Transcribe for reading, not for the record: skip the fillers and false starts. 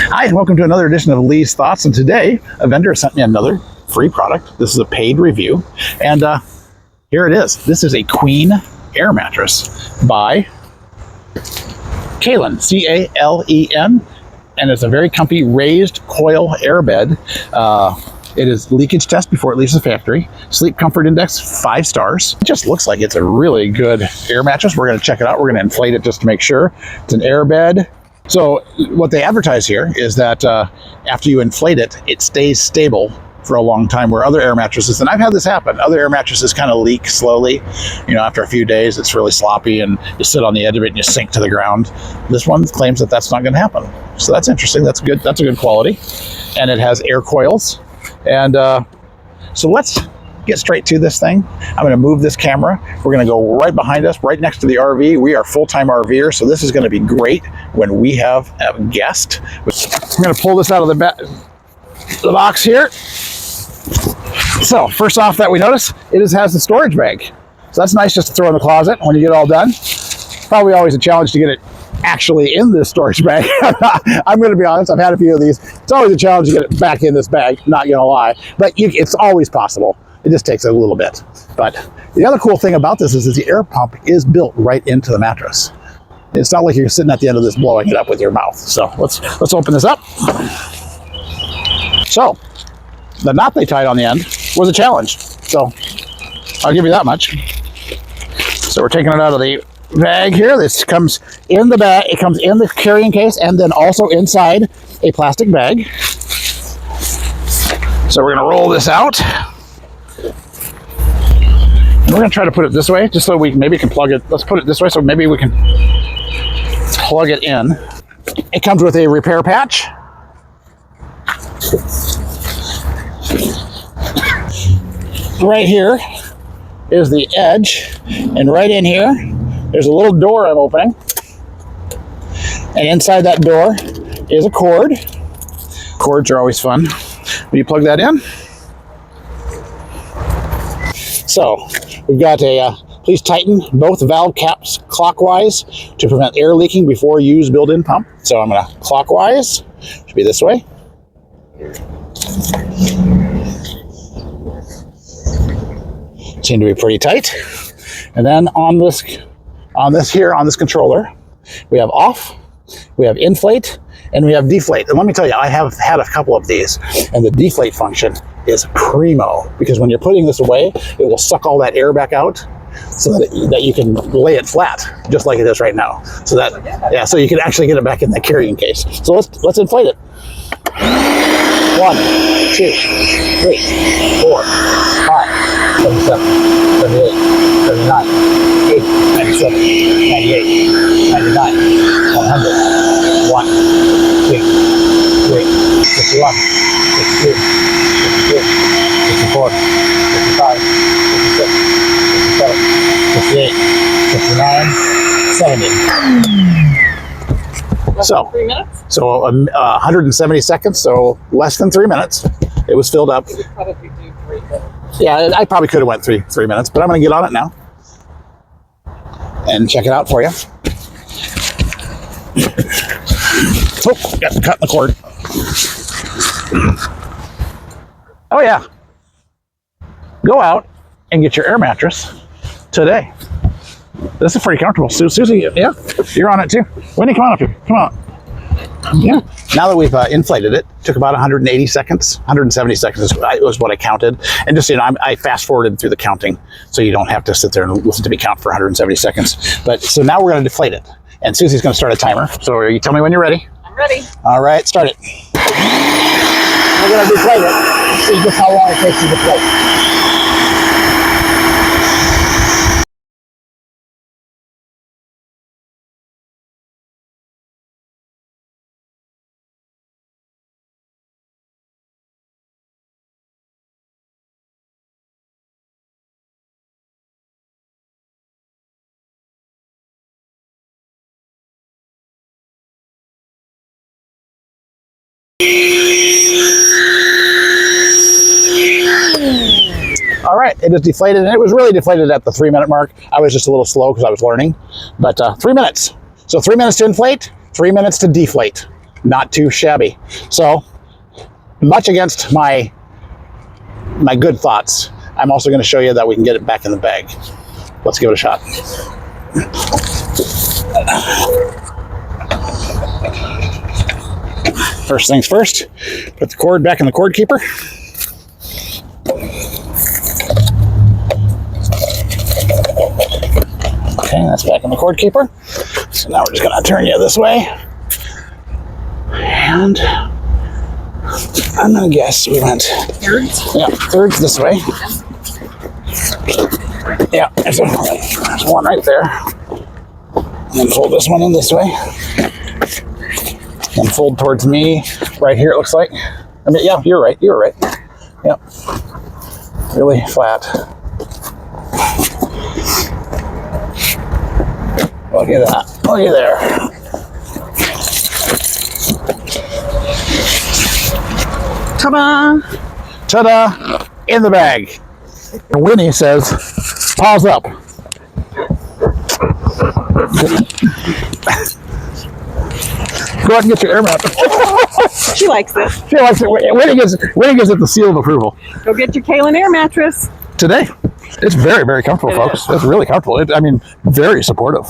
Hi, and welcome to another edition of Lee's Thoughts. And today, a vendor sent me another free product. This is a paid review. And here it is. This is a Queen air mattress by Calen, C-A-L-E-N. And it's a very comfy raised coil airbed. It is leakage test before it leaves the factory. Sleep comfort index, 5 stars. It just looks like it's a really good air mattress. We're going to check it out. We're going to inflate it just to make sure. It's an airbed. So what they advertise here is that after you inflate it, it stays stable for a long time, where other air mattresses, and I've had this happen, other air mattresses kind of leak slowly. You know, after a few days, it's really sloppy and you sit on the edge of it and you sink to the ground. This one claims that that's not going to happen. So that's interesting. That's good. That's a good quality. And it has air coils. And so let's get straight to this thing. I'm going to move this camera. We're going to go right behind us, right next to the RV. We are full-time RVers, so this is going to be great when we have a guest. I'm going to pull this out of the box here. So first off that we notice, it has a storage bag. So that's nice just to throw in the closet when you get all done. Probably always a challenge to get it actually in this storage bag. I'm going to be honest, I've had a few of these. It's always a challenge to get it back in this bag, not going to lie. But it's always possible. It just takes a little bit. But the other cool thing about this is the air pump is built right into the mattress. It's not like you're sitting at the end of this blowing it up with your mouth. So let's open this up. So the knot they tied on the end was a challenge. So I'll give you that much. So we're taking it out of the bag here. This comes in the bag. It comes in the carrying case and then also inside a plastic bag. So we're going to roll this out. And we're going to try to put it this way, just so we maybe can plug it. Let's put it this way so maybe we can plug it in. It comes with a repair patch. Right here is the edge, and right in here, there's a little door I'm opening. And inside that door is a cord. Cords are always fun. Will you plug that in? So we've got please tighten both valve caps clockwise to prevent air leaking bore use built-in pump. So I'm going to clockwise, should be this way. Seem to be pretty tight. And then on this controller, we have off, we have inflate, and we have deflate. And let me tell you, I have had a couple of these, and the deflate function is primo, because when you're putting this away, it will suck all that air back out so that you can lay it flat, just like it is right now. So that, yeah, so you can actually get it back in the carrying case. So let's inflate it. 1, 2, 3, 4, 5, 7, 78, 79, 80, 97, 98, 99, 100, 1, 2, 3, 51, 52, 53, 54, 55, 56, 57, 58, 59, 70. So 3 minutes? So 170 seconds, so less than 3 minutes. It was filled up. You probably do 3 minutes. Yeah, I probably could have went three minutes, but I'm going to get on it now and check it out for you. Oh, got cut the cord. Oh yeah. Go out and get your air mattress today. This is pretty comfortable. Susie, yeah, you're on it too. Winnie, come on up here. Come on. Yeah. Now that we've inflated it, took about 180 seconds, 170 seconds was what I counted. And just, I fast forwarded through the counting, so you don't have to sit there and listen to me count for 170 seconds. But so now we're going to deflate it. And Susie's going to start a timer. So you tell me when you're ready. I'm ready. All right, start it. We're going to deflate it. See just how long it takes to deflate. All right, it is deflated, and it was really deflated at the 3 minute mark. I was just a little slow because I was learning, but 3 minutes. So 3 minutes to inflate, 3 minutes to deflate. not too shabby. So much against my good thoughts, I'm also going to show you that we can get it back in the bag. Let's give it a shot. First things first, put the cord back in the cord keeper. Okay, that's back in the cord keeper. So now we're just going to turn you this way. And I'm going to guess we went thirds. Yeah, thirds this way. Yeah, there's one right there. And then fold this one in this way. And fold towards me right here, it looks like. I mean, yeah, you're right. Yep. Really flat. Look at that. Look at there. Ta-da! Ta-da! In the bag. Winnie says, pause up. Go ahead and get your air mattress. She likes it. She likes it. Winnie gives it the seal of approval. Go get your Kaylin air mattress. Today, it's very, very comfortable, folks. It's really comfortable. I mean, very supportive.